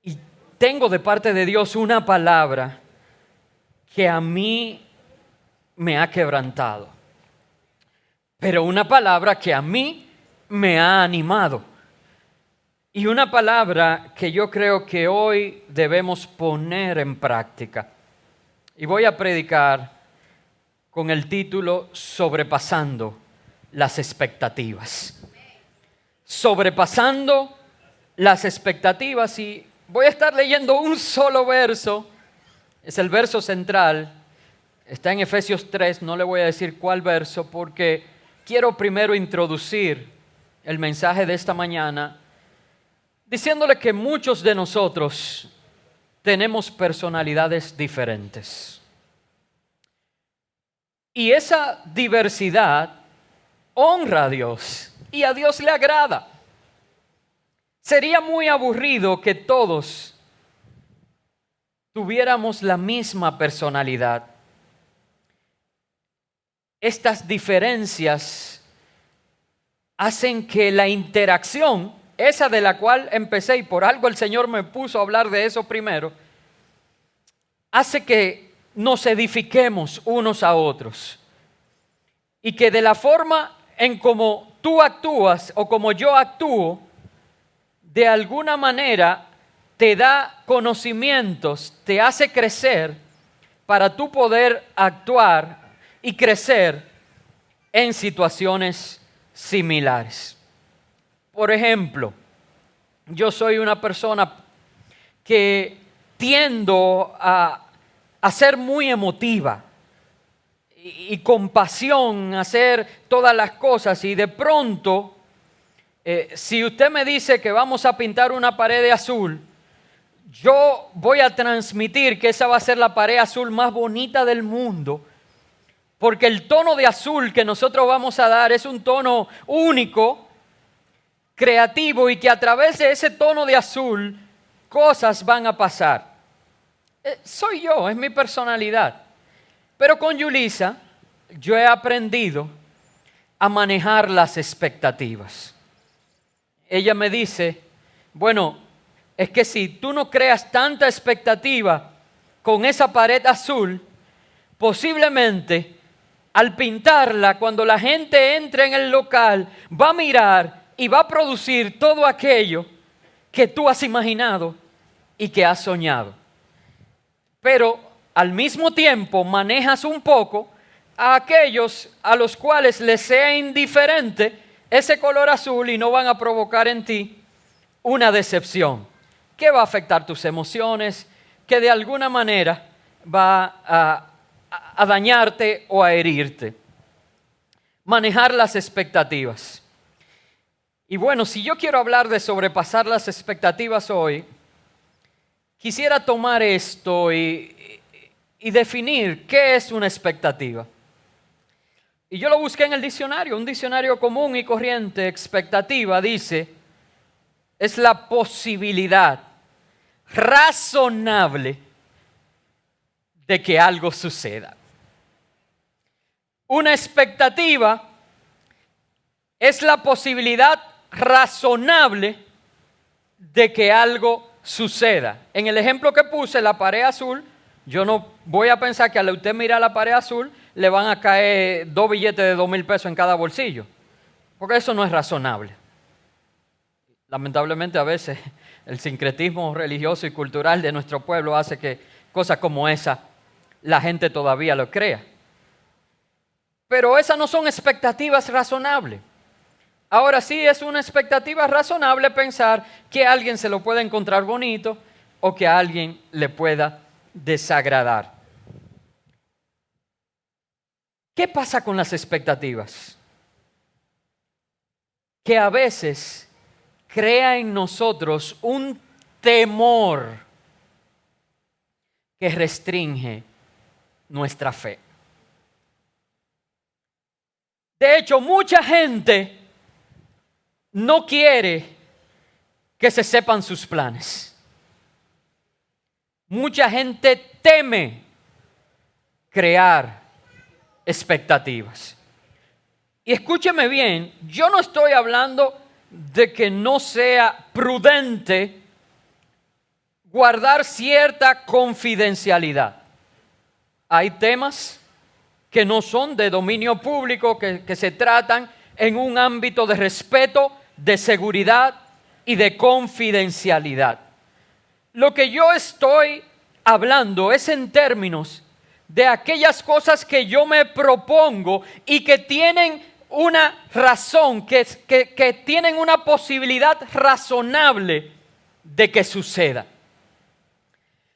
Y tengo de parte de Dios una palabra que a mí me ha quebrantado, pero una palabra que a mí me ha animado. Y una palabra que yo creo que hoy debemos poner en práctica. Y voy a predicar con el título Sobrepasando las expectativas. Sobrepasando las expectativas. Y voy a estar leyendo un solo verso. Es el verso central. Está en Efesios 3. No le voy a decir cuál verso porque quiero primero introducir el mensaje de esta mañana diciéndole que muchos de nosotros tenemos personalidades diferentes. Y esa diversidad honra a Dios y a Dios le agrada. Sería muy aburrido que todos tuviéramos la misma personalidad. Estas diferencias hacen que la interacción, esa de la cual empecé y por algo el Señor me puso a hablar de eso primero, hace que nos edifiquemos unos a otros y que de la forma en como tú actúas o como yo actúo, de alguna manera te da conocimientos, te hace crecer para tú poder actuar y crecer en situaciones similares. Por ejemplo, yo soy una persona que tiendo a ser muy emotiva y con pasión a hacer todas las cosas y de pronto, si usted me dice que vamos a pintar una pared de azul, yo voy a transmitir que esa va a ser la pared azul más bonita del mundo, porque el tono de azul que nosotros vamos a dar es un tono único, creativo y que a través de ese tono de azul cosas van a pasar. Soy yo, es mi personalidad. Pero con Yulisa yo he aprendido a manejar las expectativas. Ella me dice, bueno, es que si tú no creas tanta expectativa con esa pared azul, posiblemente al pintarla, cuando la gente entre en el local, va a mirar y va a producir todo aquello que tú has imaginado y que has soñado. Pero al mismo tiempo manejas un poco a aquellos a los cuales les sea indiferente ese color azul y no van a provocar en ti una decepción que va a afectar tus emociones, que de alguna manera va a dañarte o a herirte. Manejar las expectativas. Y bueno, si yo quiero hablar de sobrepasar las expectativas hoy, quisiera tomar esto y definir qué es una expectativa. Y yo lo busqué en el diccionario, un diccionario común y corriente. Expectativa dice, es la posibilidad razonable de que algo suceda. Una expectativa es la posibilidad razonable de que algo suceda. En el ejemplo que puse, la pared azul, yo no voy a pensar que al usted mirar la pared azul le van a caer 2 billetes de 2,000 pesos en cada bolsillo, porque eso no es razonable. Lamentablemente a veces el sincretismo religioso y cultural de nuestro pueblo hace que cosas como esa la gente todavía lo crea. Pero esas no son expectativas razonables. Ahora sí es una expectativa razonable pensar que a alguien se lo puede encontrar bonito o que a alguien le pueda desagradar. ¿Qué pasa con las expectativas? Que a veces crea en nosotros un temor que restringe nuestra fe. De hecho, mucha gente no quiere que se sepan sus planes. Mucha gente teme crear expectativas. Y escúcheme bien, yo no estoy hablando de que no sea prudente guardar cierta confidencialidad. Hay temas que no son de dominio público, que se tratan en un ámbito de respeto, de seguridad y de confidencialidad. Lo que yo estoy hablando es en términos de aquellas cosas que yo me propongo y que tienen una razón, que tienen una posibilidad razonable de que suceda.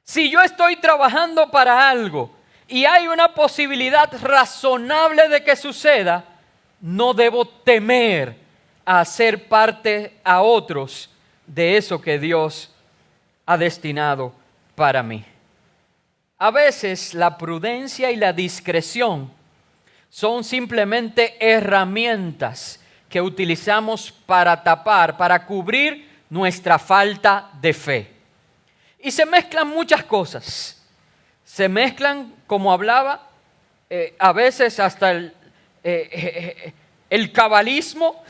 Si yo estoy trabajando para algo y hay una posibilidad razonable de que suceda, no debo temer a hacer parte a otros de eso que Dios ha destinado para mí. A veces la prudencia y la discreción son simplemente herramientas que utilizamos para tapar, para cubrir nuestra falta de fe. Y se mezclan muchas cosas. Se mezclan, como hablaba, a veces hasta el cabalismo.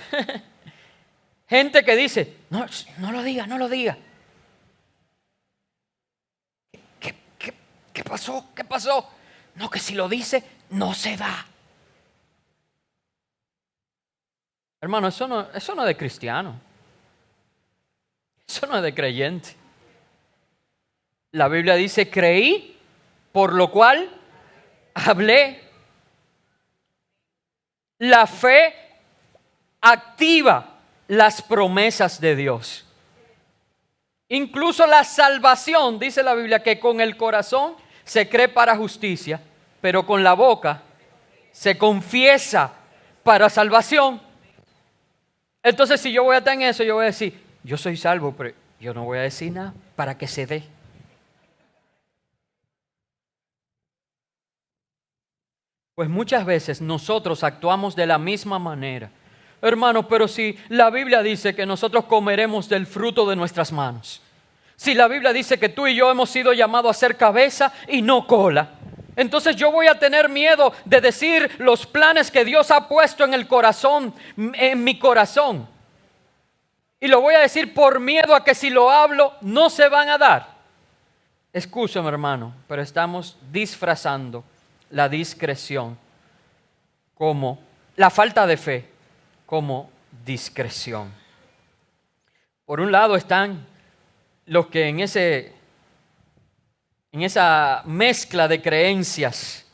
Gente que dice, no lo diga, no lo diga. ¿Qué pasó? ¿Qué pasó? No, que si lo dice, no se da. Hermano, eso no es de cristiano. Eso no es de creyente. La Biblia dice, creí, por lo cual hablé. La fe activa las promesas de Dios. Incluso la salvación, dice la Biblia, que con el corazón se cree para justicia, pero con la boca se confiesa para salvación. Entonces, si yo voy a estar en eso, yo voy a decir, yo soy salvo, pero yo no voy a decir nada para que se dé. Pues muchas veces nosotros actuamos de la misma manera. Hermano, pero si la Biblia dice que nosotros comeremos del fruto de nuestras manos, si la Biblia dice que tú y yo hemos sido llamados a ser cabeza y no cola, entonces yo voy a tener miedo de decir los planes que Dios ha puesto en el corazón, en mi corazón. Y lo voy a decir por miedo a que si lo hablo no se van a dar. Escúchame, hermano, pero estamos disfrazando la discreción como la falta de fe, como discreción. Por un lado están los que en esa mezcla de creencias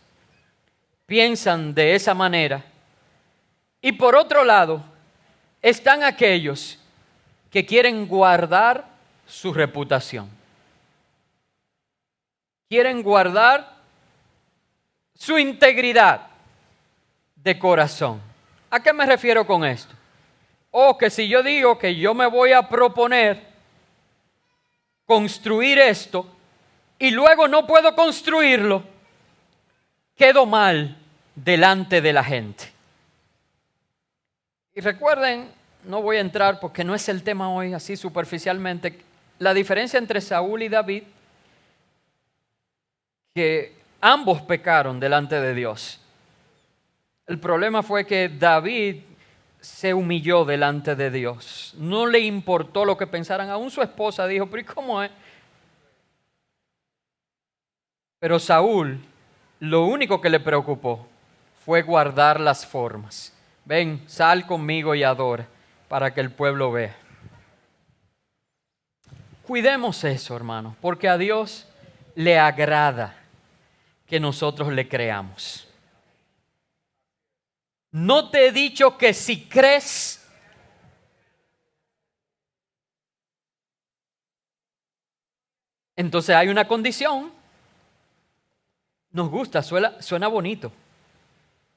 piensan de esa manera. Y por otro lado están aquellos que quieren guardar su reputación. Quieren guardar su integridad de corazón. ¿A qué me refiero con esto? Que si yo digo que yo me voy a proponer construir esto y luego no puedo construirlo, quedo mal delante de la gente. Y recuerden, no voy a entrar porque no es el tema hoy, así superficialmente, la diferencia entre Saúl y David, que ambos pecaron delante de Dios. El problema fue que David se humilló delante de Dios. No le importó lo que pensaran. Aún su esposa dijo, pero ¿y cómo es? Pero Saúl, lo único que le preocupó fue guardar las formas. Ven, sal conmigo y adora para que el pueblo vea. Cuidemos eso, hermano, porque a Dios le agrada que nosotros le creamos. ¿No te he dicho que si crees, entonces hay una condición? Nos gusta, suena bonito.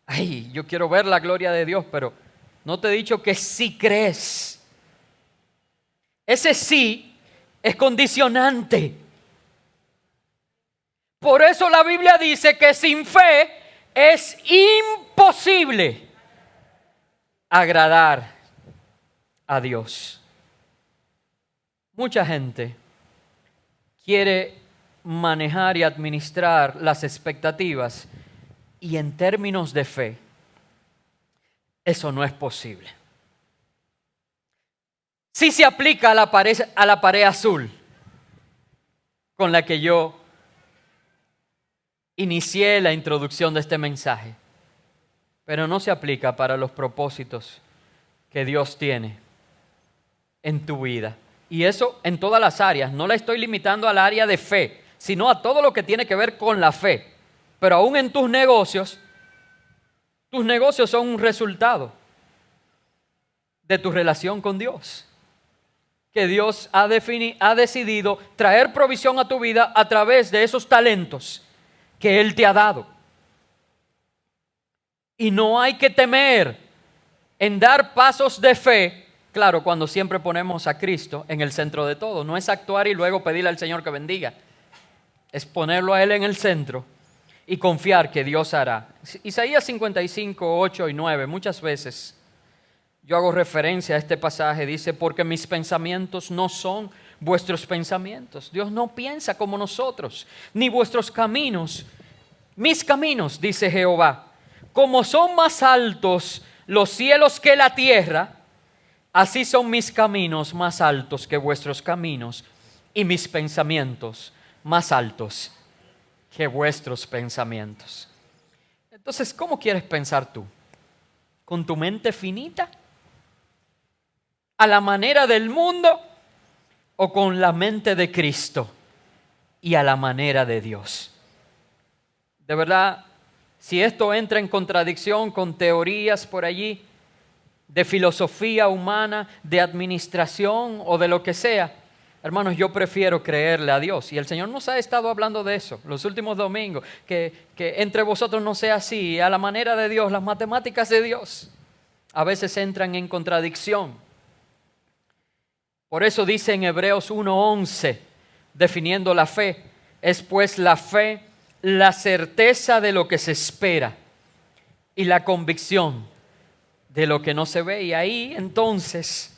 Ay, yo quiero ver la gloria de Dios, pero no te he dicho que si crees. Ese sí es condicionante. Por eso la Biblia dice que sin fe es imposible agradar a Dios. Mucha gente quiere manejar y administrar las expectativas y en términos de fe, eso no es posible. Sí se aplica a la pared azul, con la que yo inicié la introducción de este mensaje, pero no se aplica para los propósitos que Dios tiene en tu vida. Y eso en todas las áreas. No la estoy limitando al área de fe, sino a todo lo que tiene que ver con la fe. Pero aún en tus negocios son un resultado de tu relación con Dios. Que Dios ha decidido traer provisión a tu vida a través de esos talentos que Él te ha dado. Y no hay que temer en dar pasos de fe, claro, cuando siempre ponemos a Cristo en el centro de todo. No es actuar y luego pedirle al Señor que bendiga. Es ponerlo a Él en el centro y confiar que Dios hará. Isaías 55, 8 y 9, muchas veces yo hago referencia a este pasaje, dice, porque mis pensamientos no son vuestros pensamientos. Dios no piensa como nosotros, ni vuestros caminos, mis caminos, dice Jehová. Como son más altos los cielos que la tierra, así son mis caminos más altos que vuestros caminos y mis pensamientos más altos que vuestros pensamientos. Entonces, ¿cómo quieres pensar tú? ¿Con tu mente finita? ¿A la manera del mundo? ¿O con la mente de Cristo y a la manera de Dios? De verdad, si esto entra en contradicción con teorías por allí, de filosofía humana, de administración o de lo que sea, hermanos, yo prefiero creerle a Dios. Y el Señor nos ha estado hablando de eso los últimos domingos, que entre vosotros no sea así, a la manera de Dios, las matemáticas de Dios a veces entran en contradicción. Por eso dice en Hebreos 1:11, definiendo la fe, es pues la fe la certeza de lo que se espera y la convicción de lo que no se ve. Y ahí entonces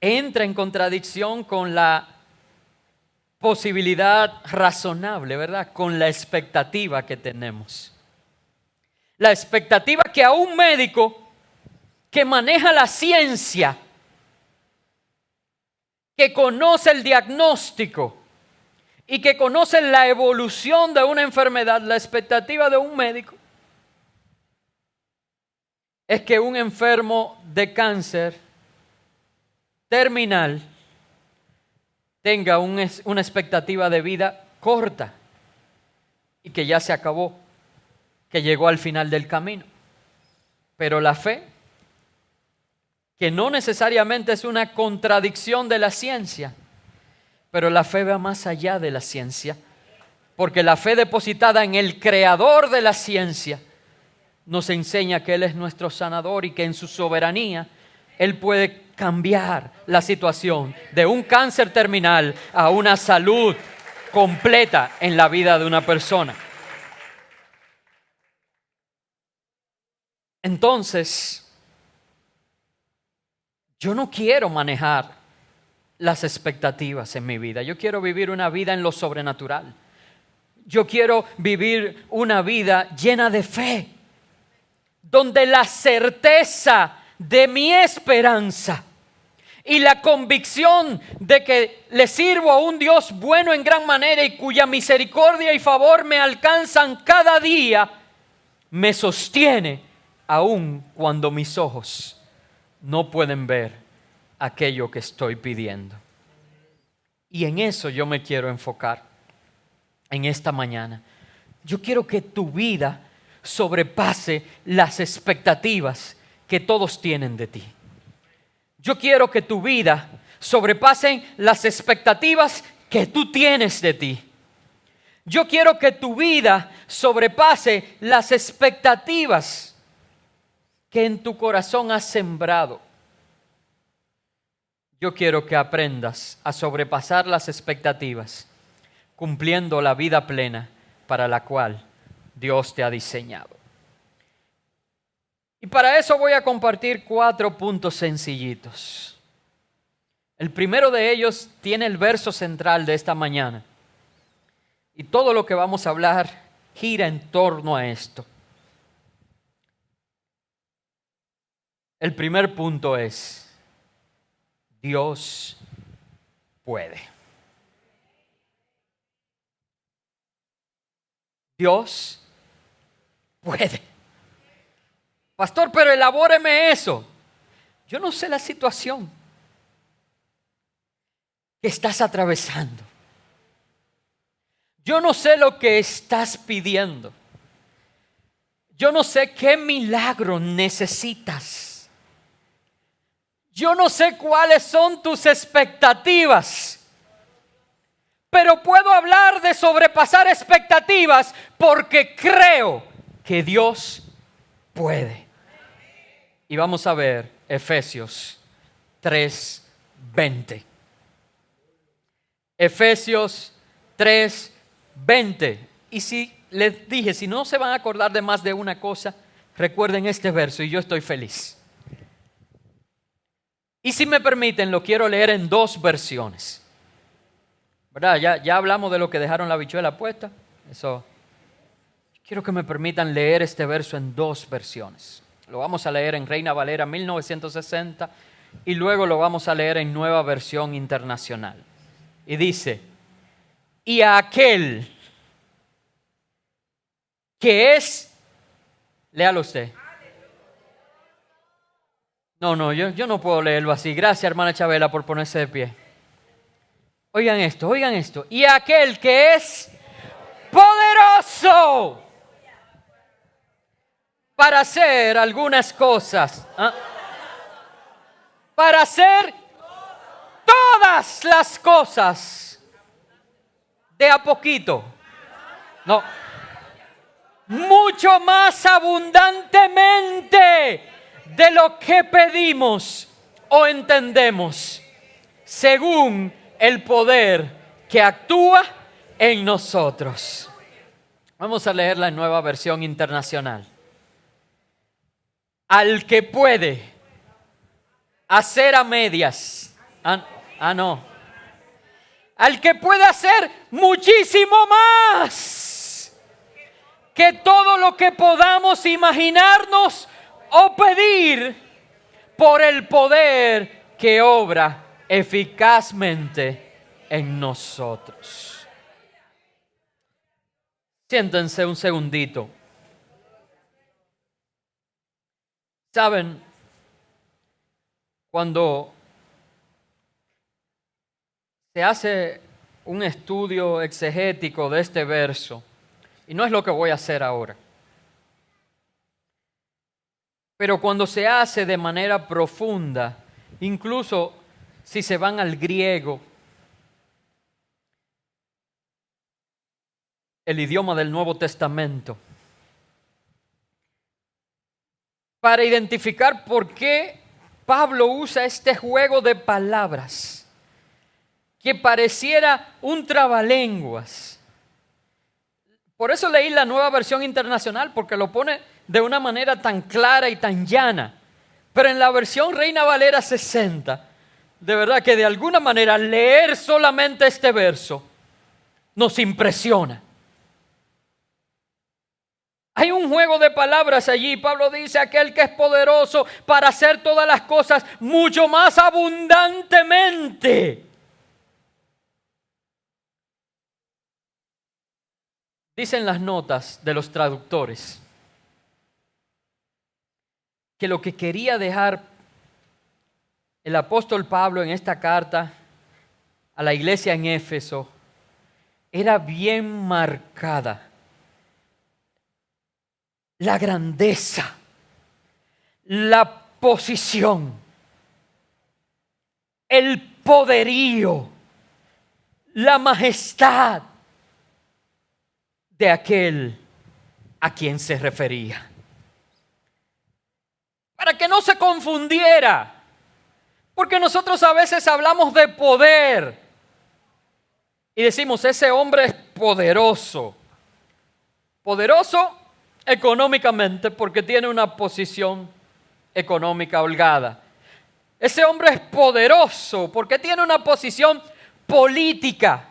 entra en contradicción con la posibilidad razonable, ¿verdad? Con la expectativa que tenemos. La expectativa que a un médico que maneja la ciencia, que conoce el diagnóstico y que conoce la evolución de una enfermedad, la expectativa de un médico es que un enfermo de cáncer terminal tenga una expectativa de vida corta y que ya se acabó, que llegó al final del camino. Pero la fe, que no necesariamente es una contradicción de la ciencia, pero la fe va más allá de la ciencia, porque la fe depositada en el creador de la ciencia nos enseña que Él es nuestro sanador y que en su soberanía Él puede cambiar la situación de un cáncer terminal a una salud completa en la vida de una persona. Entonces, yo no quiero manejar las expectativas en mi vida. Yo quiero vivir una vida en lo sobrenatural. Yo quiero vivir una vida llena de fe, donde la certeza de mi esperanza y la convicción de que le sirvo a un Dios bueno en gran manera y cuya misericordia y favor me alcanzan cada día, me sostiene aun cuando mis ojos no pueden ver aquello que estoy pidiendo. Y en eso yo me quiero enfocar en esta mañana. Yo quiero que tu vida sobrepase las expectativas que todos tienen de ti. Yo quiero que tu vida sobrepase las expectativas que tú tienes de ti. Yo quiero que tu vida sobrepase las expectativas que en tu corazón has sembrado. Yo quiero que aprendas a sobrepasar las expectativas, cumpliendo la vida plena para la cual Dios te ha diseñado. Y para eso voy a compartir 4 puntos sencillitos. El primero de ellos tiene el verso central de esta mañana. Y todo lo que vamos a hablar gira en torno a esto. El primer punto es: Dios puede. Dios puede. Pastor, pero elabóreme eso. Yo no sé la situación que estás atravesando. Yo no sé lo que estás pidiendo. Yo no sé qué milagro necesitas. Yo no sé cuáles son tus expectativas. Pero puedo hablar de sobrepasar expectativas porque creo que Dios puede. Y vamos a ver Efesios 3:20. Efesios 3:20. Y si les dije, si no se van a acordar de más de una cosa, recuerden este verso y yo estoy feliz. Y si me permiten, lo quiero leer en dos versiones. ¿Verdad? Ya hablamos de lo que dejaron la habichuela puesta. Eso. Quiero que me permitan leer este verso en dos versiones. Lo vamos a leer en Reina Valera 1960 y luego lo vamos a leer en Nueva Versión Internacional. Y dice, y a aquel que es, léalo usted. No, yo no puedo leerlo así. Gracias, hermana Chabela, por ponerse de pie. Oigan esto. Y aquel que es poderoso para hacer algunas cosas. Para hacer todas las cosas. De a poquito. No. Mucho más abundantemente de lo que pedimos o entendemos, según el poder que actúa en nosotros. Vamos a leer la Nueva Versión Internacional. Al que puede hacer a medias. No. Al que puede hacer muchísimo más que todo lo que podamos imaginarnos o pedir por el poder que obra eficazmente en nosotros. Siéntense un segundito. Saben, cuando se hace un estudio exegético de este verso, y no es lo que voy a hacer ahora, pero cuando se hace de manera profunda, incluso si se van al griego, el idioma del Nuevo Testamento, para identificar por qué Pablo usa este juego de palabras que pareciera un trabalenguas. Por eso leí la Nueva Versión Internacional, porque lo pone de una manera tan clara y tan llana. Pero en la versión Reina Valera 60, de verdad que de alguna manera leer solamente este verso nos impresiona. Hay un juego de palabras allí. Pablo dice, aquel que es poderoso para hacer todas las cosas mucho más abundantemente. Dicen las notas de los traductores que lo que quería dejar el apóstol Pablo en esta carta a la iglesia en Éfeso era bien marcada la grandeza, la posición, el poderío, la majestad de aquel a quien se refería. Para que no se confundiera, porque nosotros a veces hablamos de poder y decimos, ese hombre es poderoso. Poderoso económicamente porque tiene una posición económica holgada. Ese hombre es poderoso porque tiene una posición política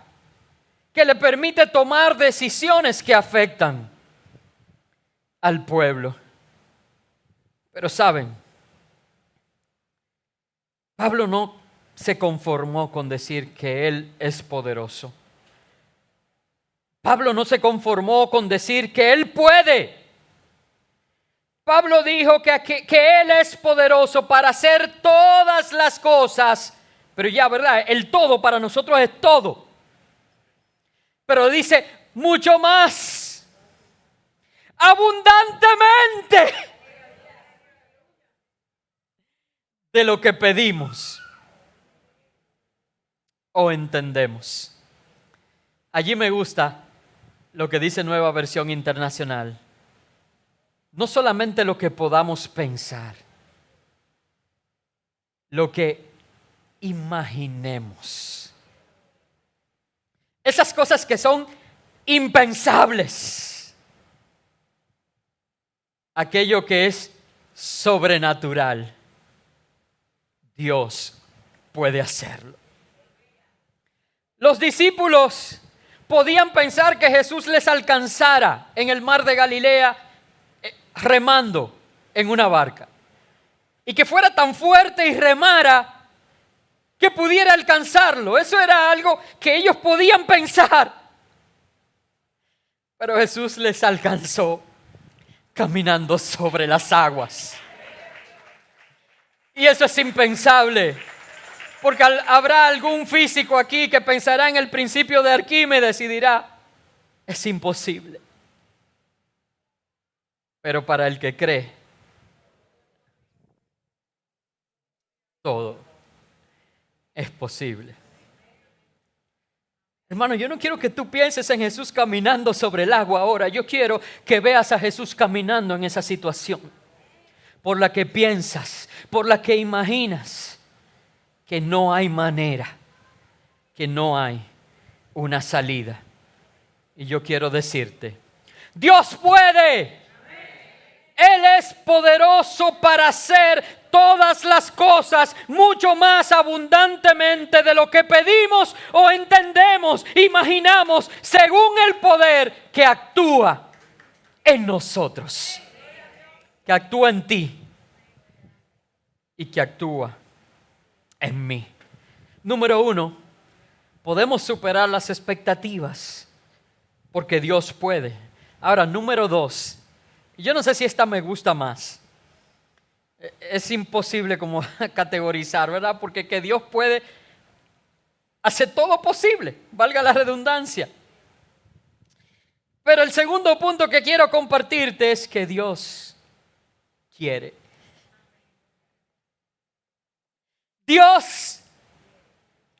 que le permite tomar decisiones que afectan al pueblo. Pero saben, Pablo no se conformó con decir que él es poderoso. Pablo no se conformó con decir que Él puede. Pablo dijo que Él es poderoso para hacer todas las cosas. Pero ya, ¿verdad? El todo para nosotros es todo. Pero dice, mucho más, abundantemente de lo que pedimos o entendemos. Allí me gusta lo que dice Nueva Versión Internacional. No solamente lo que podamos pensar, lo que imaginemos. Esas cosas que son impensables. Aquello que es sobrenatural. Dios puede hacerlo. Los discípulos podían pensar que Jesús les alcanzara en el mar de Galilea remando en una barca. Y que fuera tan fuerte y remara que pudiera alcanzarlo. Eso era algo que ellos podían pensar. Pero Jesús les alcanzó caminando sobre las aguas. Y eso es impensable. Porque habrá algún físico aquí que pensará en el principio de Arquímedes y dirá, es imposible. Pero para el que cree, todo es posible. Hermano, yo no quiero que tú pienses en Jesús caminando sobre el agua ahora. Yo quiero que veas a Jesús caminando en esa situación por la que piensas, por la que imaginas que no hay manera, que no hay una salida. Y yo quiero decirte, Dios puede. Él es poderoso para hacer todas las cosas mucho más abundantemente de lo que pedimos o entendemos, imaginamos, según el poder que actúa en nosotros, que actúa en ti y que actúa en mí. Número 1, podemos superar las expectativas porque Dios puede. Ahora, número 2, yo no sé si esta me gusta más. Es imposible como categorizar, ¿verdad? Porque que Dios puede hacer todo posible, valga la redundancia. Pero el segundo punto que quiero compartirte es que Dios quiere. Dios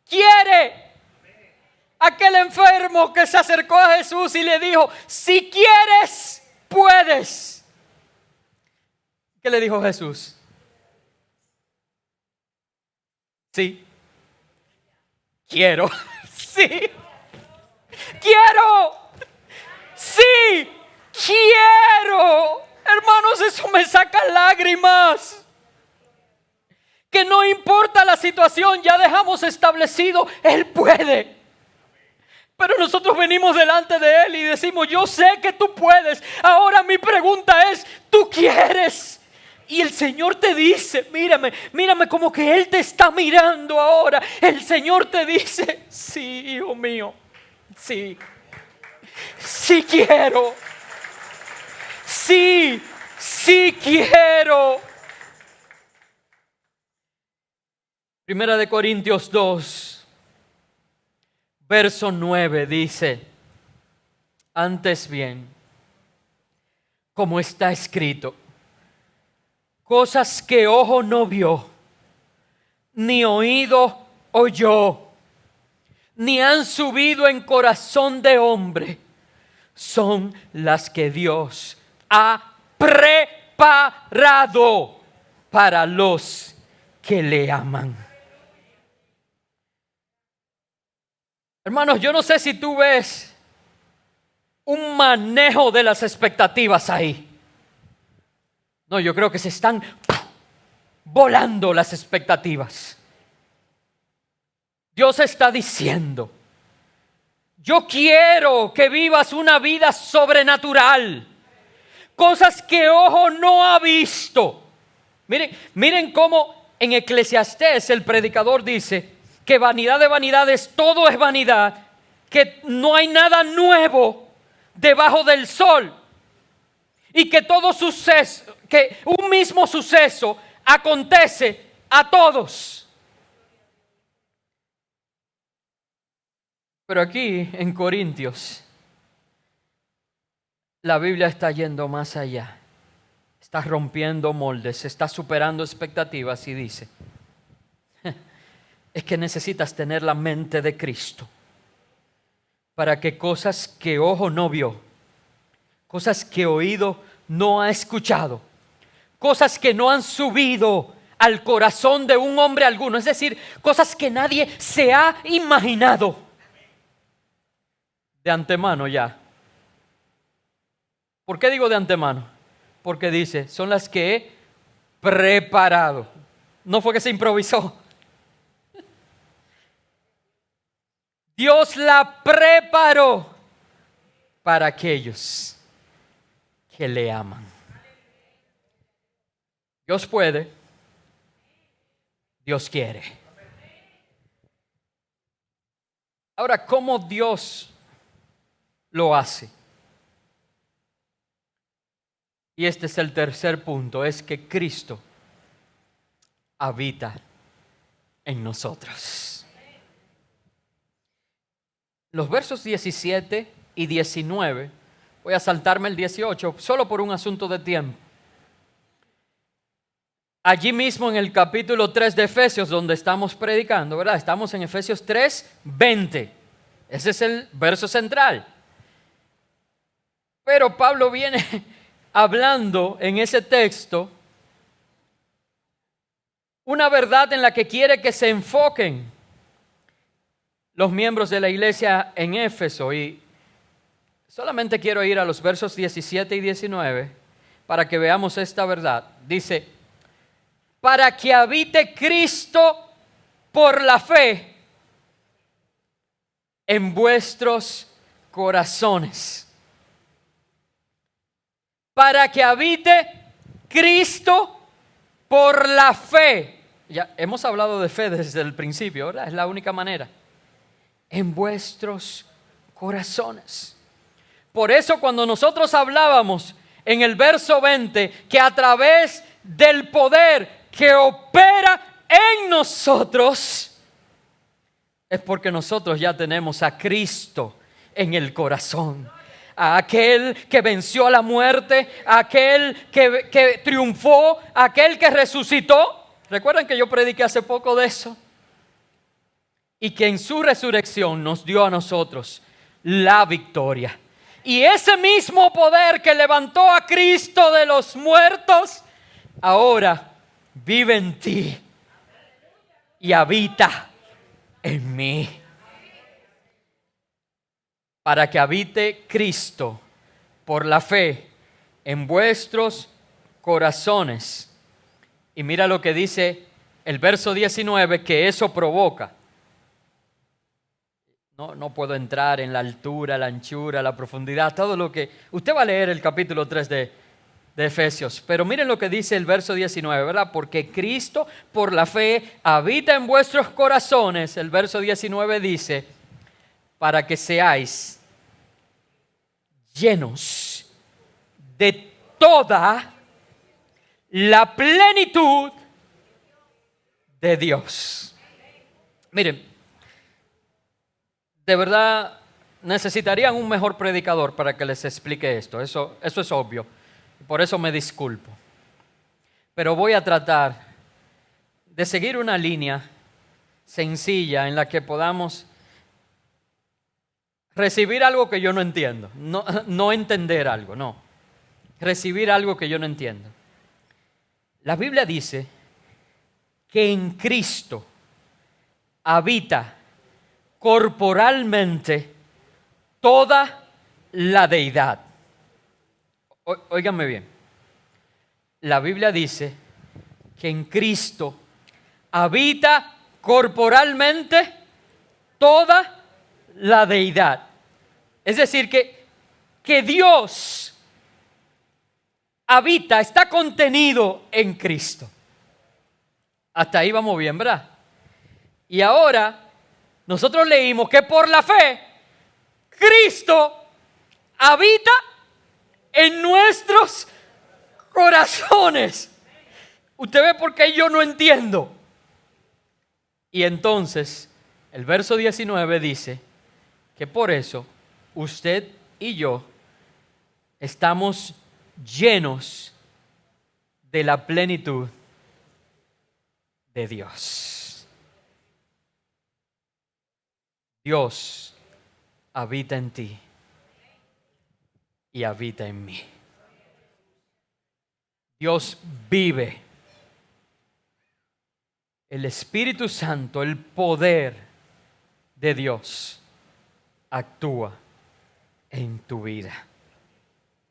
quiere. Aquel enfermo que se acercó a Jesús y le dijo, si quieres, puedes. ¿Qué le dijo Jesús? Sí. Quiero. Sí. Quiero. Sí. Quiero. Hermanos, eso me saca lágrimas. Que no importa la situación, ya dejamos establecido, Él puede. Pero nosotros venimos delante de Él y decimos, yo sé que tú puedes. Ahora mi pregunta es, ¿tú quieres? Y el Señor te dice, mírame como que Él te está mirando ahora. El Señor te dice, sí, hijo mío, sí. Sí quiero. Sí quiero. Primera de Corintios 2, verso 9 dice, antes bien, como está escrito, cosas que ojo no vio, ni oído oyó, ni han subido en corazón de hombre, son las que Dios ha preparado para los que le aman. Hermanos, yo no sé si tú ves un manejo de las expectativas ahí. No, yo creo que se están volando las expectativas. Dios está diciendo, yo quiero que vivas una vida sobrenatural. Cosas que ojo no ha visto. Miren cómo en Eclesiastés el predicador dice que vanidad de vanidades, todo es vanidad, que no hay nada nuevo debajo del sol y que todo suceso, que un mismo suceso acontece a todos. Pero aquí en Corintios, la Biblia está yendo más allá. Está rompiendo moldes, está superando expectativas y dice, es que necesitas tener la mente de Cristo para que cosas que ojo no vio, cosas que oído no ha escuchado, cosas que no han subido al corazón de un hombre alguno, es decir, cosas que nadie se ha imaginado de antemano ya. ¿Por qué digo de antemano? Porque dice, son las que he preparado. No fue que se improvisó. Dios la preparó para aquellos que le aman. Dios puede, Dios quiere. Ahora, ¿cómo Dios lo hace? Y este es el tercer punto, es que Cristo habita en nosotros. Los versos 17 y 19, voy a saltarme el 18 solo por un asunto de tiempo. Allí mismo en el capítulo 3 de Efesios, donde estamos predicando, ¿verdad? Estamos en Efesios 3, 20. Ese es el verso central. Pero Pablo viene hablando en ese texto una verdad en la que quiere que se enfoquen los miembros de la iglesia en Éfeso. Y solamente quiero ir a los versos 17 y 19 para que veamos esta verdad. Dice, para que habite Cristo por la fe en vuestros corazones. Para que habite Cristo por la fe. Ya hemos hablado de fe desde el principio, ¿verdad? Es la única manera. En vuestros corazones. Por eso cuando nosotros hablábamos en el verso 20 que a través del poder que opera en nosotros, es porque nosotros ya tenemos a Cristo en el corazón. A aquel que venció a la muerte, a aquel que triunfó, a aquel que resucitó. ¿Recuerdan que yo prediqué hace poco de eso? Y que en su resurrección nos dio a nosotros la victoria. Y ese mismo poder que levantó a Cristo de los muertos, ahora vive en ti y habita en mí. Para que habite Cristo por la fe en vuestros corazones. Y mira lo que dice el verso 19, que eso provoca. No puedo entrar en la altura, la anchura, la profundidad, todo lo que... Usted va a leer el capítulo 3 de Efesios, pero miren lo que dice el verso 19, ¿verdad? Porque Cristo por la fe habita en vuestros corazones. El verso 19 dice, para que seáis llenos de toda la plenitud de Dios. Miren, de verdad necesitarían un mejor predicador para que les explique esto. Eso es obvio. Por eso me disculpo. Pero voy a tratar de seguir una línea sencilla en la que podamos recibir algo que yo no entiendo. No entender algo, no. Recibir algo que yo no entiendo. La Biblia dice que en Cristo habita corporalmente toda la deidad. Óiganme bien. La Biblia dice que en Cristo habita corporalmente toda la deidad. Es decir, que Dios habita, está contenido en Cristo. Hasta ahí vamos bien, ¿verdad? Y ahora nosotros leímos que por la fe Cristo habita en nuestros corazones. ¿Usted ve por qué yo no entiendo? Y entonces, el verso 19 dice que por eso usted y yo estamos llenos de la plenitud de Dios. Dios habita en ti y habita en mí. Dios vive. El Espíritu Santo, el poder de Dios, actúa en tu vida.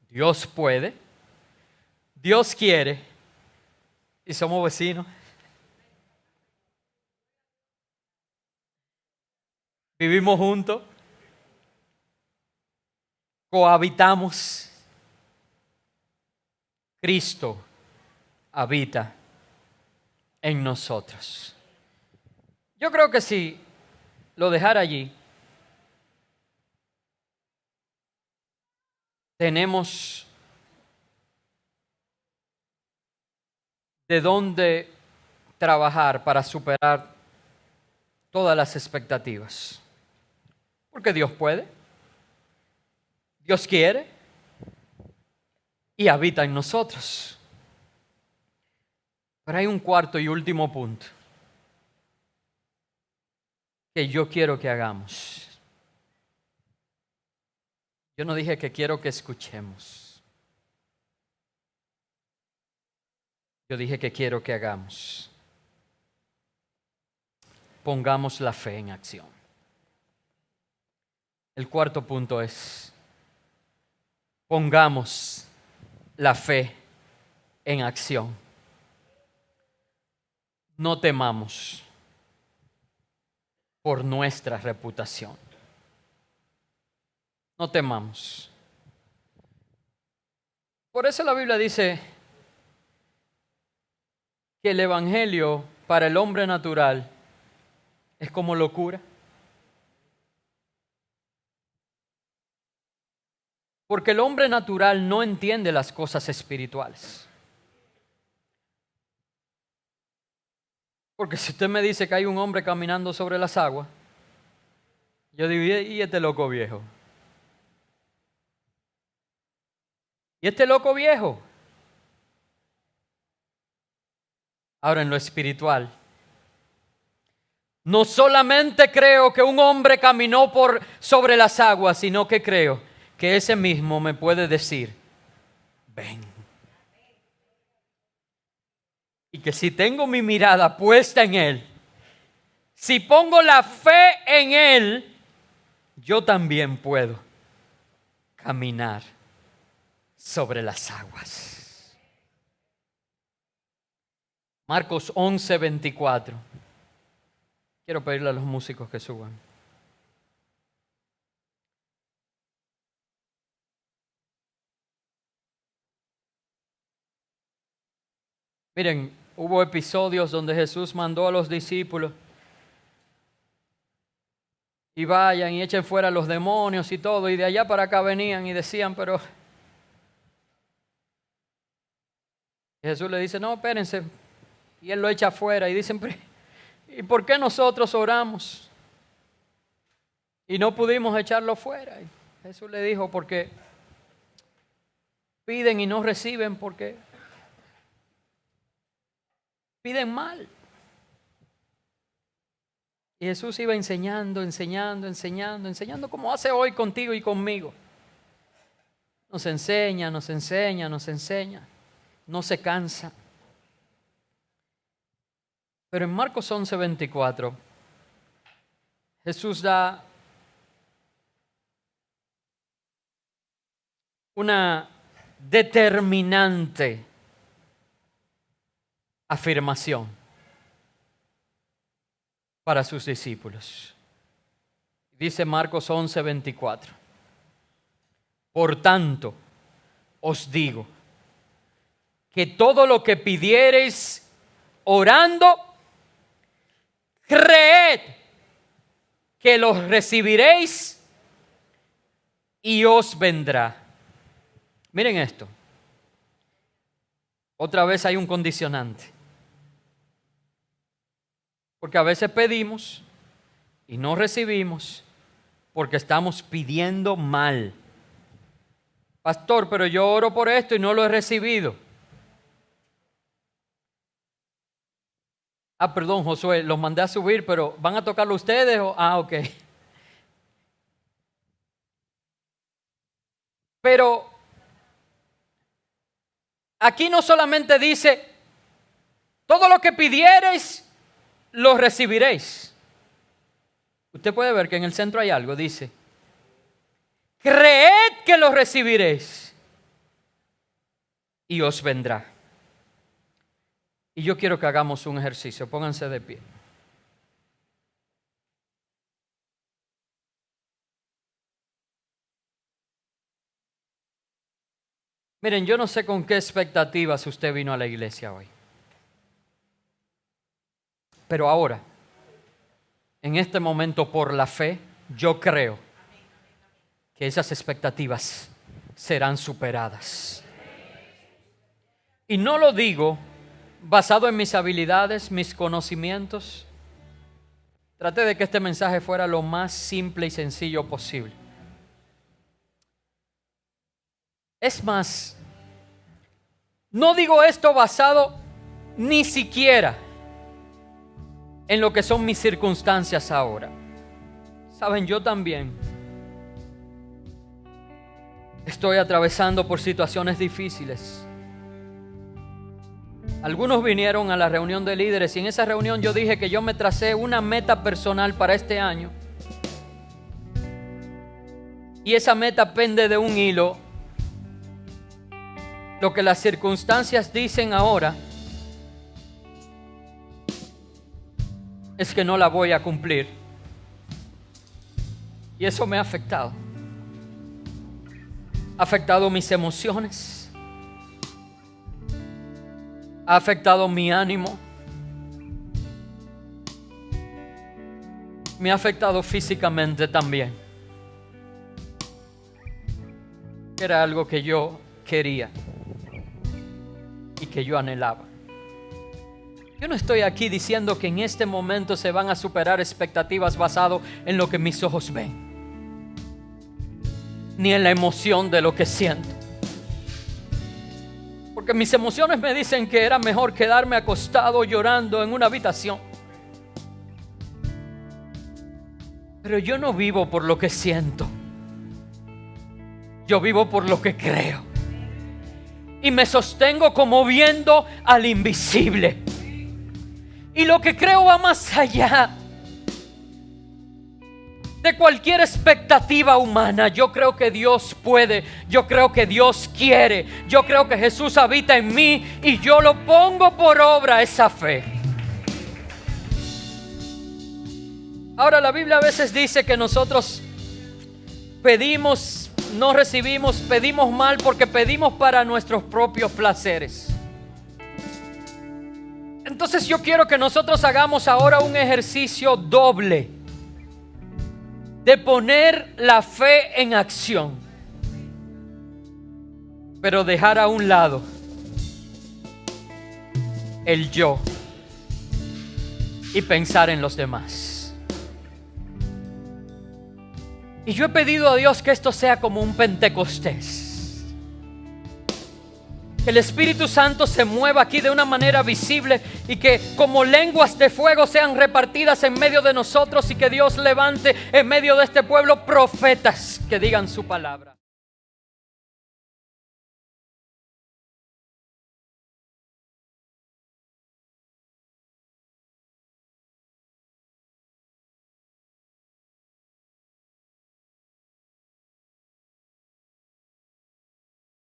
Dios puede, Dios quiere, y somos vecinos. Vivimos juntos, cohabitamos. Cristo habita en nosotros. Yo creo que si lo dejara allí, tenemos de dónde trabajar para superar todas las expectativas. Porque Dios puede, Dios quiere y habita en nosotros. Pero hay un cuarto y último punto que yo quiero que hagamos. Yo no dije que quiero que escuchemos. Yo dije que quiero que hagamos. Pongamos la fe en acción. El cuarto punto es, pongamos la fe en acción. No temamos por nuestra reputación. No temamos. Por eso la Biblia dice que el Evangelio para el hombre natural es como locura. Porque el hombre natural no entiende las cosas espirituales. Porque si usted me dice que hay un hombre caminando sobre las aguas, yo digo, ¿y este loco viejo? ¿Y este loco viejo? Ahora en lo espiritual, no solamente creo que un hombre caminó sobre las aguas, sino que creo que ese mismo me puede decir, ven. Y que si tengo mi mirada puesta en Él, si pongo la fe en Él, yo también puedo caminar sobre las aguas. Marcos 11:24. Quiero pedirle a los músicos que suban. Miren, hubo episodios donde Jesús mandó a los discípulos y vayan y echen fuera a los demonios y todo, y de allá para acá venían y decían, pero Jesús le dice, no, espérense, y Él lo echa afuera y dicen, ¿y por qué nosotros oramos y no pudimos echarlo fuera? Y Jesús le dijo, porque piden y no reciben, porque piden mal. Y Jesús iba enseñando como hace hoy contigo y conmigo. Nos enseña, no se cansa. Pero en Marcos 11:24, Jesús da una determinante afirmación para sus discípulos. Dice Marcos 11:24, por tanto, os digo que todo lo que pidiereis orando, creed que lo recibiréis y os vendrá. Miren esto. Otra vez hay un condicionante. Porque a veces pedimos y no recibimos porque estamos pidiendo mal. Pastor, pero yo oro por esto y no lo he recibido. Perdón, Josué, los mandé a subir, pero ¿van a tocarlo ustedes? Ok. Pero aquí no solamente dice, todo lo que pidiereis, lo recibiréis. Usted puede ver que en el centro hay algo, dice, creed que lo recibiréis y os vendrá. Y yo quiero que hagamos un ejercicio, pónganse de pie. Miren, yo no sé con qué expectativas usted vino a la iglesia hoy. Pero ahora, en este momento, por la fe, yo creo que esas expectativas serán superadas. Y no lo digo basado en mis habilidades, mis conocimientos. Traté de que este mensaje fuera lo más simple y sencillo posible. Es más, no digo esto basado ni siquiera en lo que son mis circunstancias ahora. Saben, yo también estoy atravesando por situaciones difíciles. Algunos vinieron a la reunión de líderes y en esa reunión yo dije que yo me tracé una meta personal para este año. Y esa meta pende de un hilo. Lo que las circunstancias dicen ahora es que no la voy a cumplir. Y eso me ha afectado. Ha afectado mis emociones. Ha afectado mi ánimo. Me ha afectado físicamente también. Era algo que yo quería y que yo anhelaba. Yo no estoy aquí diciendo que en este momento se van a superar expectativas basado en lo que mis ojos ven, ni en la emoción de lo que siento. Porque mis emociones me dicen que era mejor quedarme acostado llorando en una habitación. Pero yo no vivo por lo que siento. Yo vivo por lo que creo. Y me sostengo como viendo al invisible. Y lo que creo va más allá de cualquier expectativa humana. Yo creo que Dios puede, yo creo que Dios quiere, yo creo que Jesús habita en mí y yo lo pongo por obra esa fe. Ahora la Biblia a veces dice que nosotros pedimos, no recibimos, pedimos mal porque pedimos para nuestros propios placeres. Entonces yo quiero que nosotros hagamos ahora un ejercicio doble de poner la fe en acción, pero dejar a un lado el yo y pensar en los demás. Y yo he pedido a Dios que esto sea como un Pentecostés, que el Espíritu Santo se mueva aquí de una manera visible y que como lenguas de fuego sean repartidas en medio de nosotros y que Dios levante en medio de este pueblo profetas que digan su palabra.